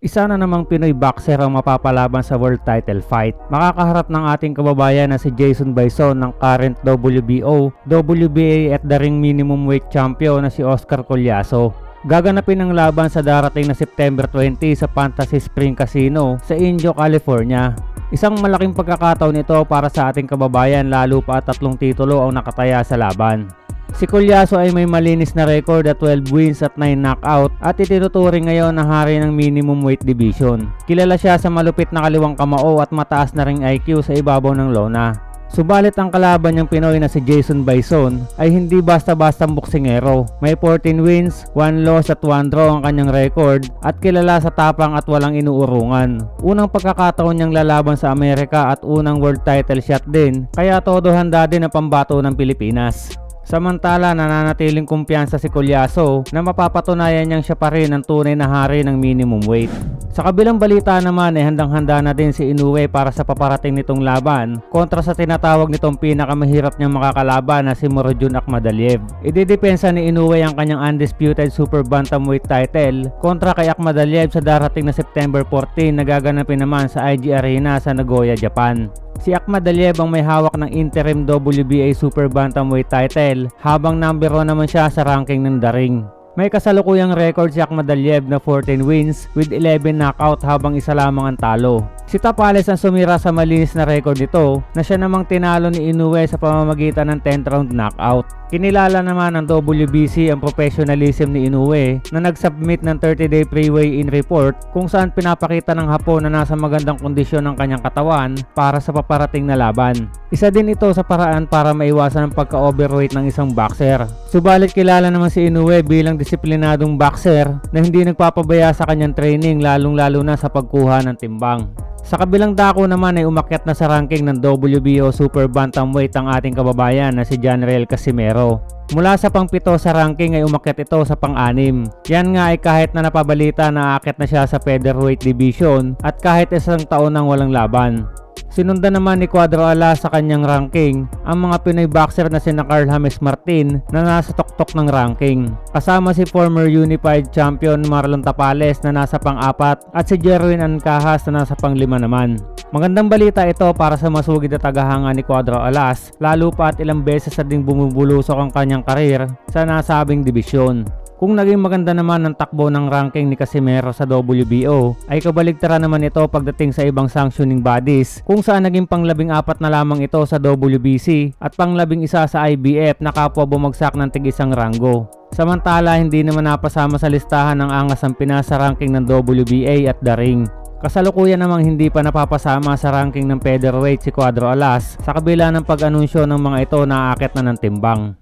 Isa na namang Pinoy boxer ang mapapalaban sa world title fight. Makakaharap ng ating kababayan na si Jason Bison ng current WBO, WBA at the ring minimum weight champion na si Oscar Collazo. Gaganapin ang laban sa darating na September 20 sa Fantasy Spring Casino sa Indio, California. Isang malaking pagkakataon ito para sa ating kababayan lalo pa at 3 titulo ang nakataya sa laban. Si Collazo ay may malinis na record at 12 wins at 9 knockout at itinuturing ngayon na hari ng minimum weight division. Kilala siya sa malupit na kaliwang kamao at mataas na ring IQ sa ibabaw ng lona. Subalit ang kalaban niyang Pinoy na si Jason Bison ay hindi basta-bastang boksingero. May 14 wins, 1 loss at 1 draw ang kanyang record at kilala sa tapang at walang inuurungan. Unang pagkakataon niyang lalaban sa Amerika at unang world title shot din, kaya todo handa din ang pambato ng Pilipinas. Samantala, nananatiling kumpiyansa si Collazo na mapapatunayan niyang siya pa rin ang tunay na hari ng minimum weight. Sa kabilang balita naman ay handang-handa na din si Inoue para sa paparating nitong laban kontra sa tinatawag nitong pinakamahirap niyang makakalaban na si Murodjon Akhmadaliev. Ididepensa ni Inoue ang kanyang undisputed super bantamweight title kontra kay Akhmadaliev sa darating na September 14 na gaganapin naman sa IG Arena sa Nagoya, Japan. Si Akhmadaliev ang may hawak ng interim WBA Super Bantamweight title habang number 1 naman siya sa ranking ng The Ring. May kasalukuyang record si Akhmadaliev na 14 wins with 11 knockout habang isa lamang ang talo. Si Tapales ang sumira sa malinis na record nito na siya namang tinalo ni Inoue sa pamamagitan ng 10th round knockout. Kinilala naman ng WBC ang professionalism ni Inoue na nag-submit ng 30-day pre-weigh-in report kung saan pinapakita ng Hapon na nasa magandang kondisyon ng kanyang katawan para sa paparating na laban. Isa din ito sa paraan para maiwasan ang pagka-overweight ng isang boxer. Subalit kilala naman si Inoue bilang disiplinadong boxer na hindi nagpapabaya sa kanyang training lalong-lalo na sa pagkuha ng timbang. Sa kabilang dako naman ay umakyat na sa ranking ng WBO Super Bantamweight ang ating kababayan na si Janriel Casimero. Mula sa pang-7 sa ranking ay umakyat ito sa pang-6. Yan nga ay kahit na napabalita na aakyat na siya sa featherweight division at kahit isang taon nang walang laban. Sinundan naman ni Cuadro Alas sa kanyang ranking ang mga Pinoy boxer na sina Carl James Martin na nasa tuktok ng ranking. Kasama si former Unified Champion Marlon Tapales na nasa pang-4 at si Jerwin Ancahas na nasa pang-5 naman. Magandang balita ito para sa masugid na tagahanga ni Cuadro Alas lalo pa at ilang beses na ding bumubulusok ang kanyang karir sa nasabing dibisyon. Kung naging maganda naman ang takbo ng ranking ni Casimero sa WBO, ay kabaligtaran naman ito pagdating sa ibang sanctioning bodies kung saan naging pang-14 na lamang ito sa WBC at pang-11 sa IBF na kapwa bumagsak ng tig-isang ranggo. Samantala, hindi naman napasama sa listahan ng angas ang Pinas sa ranking ng WBA at The Ring. Kasalukuyan namang hindi pa napapasama sa ranking ng featherweight si Cuadro Alas sa kabila ng pag-anunsyo ng mga ito na aakyat na ng timbang.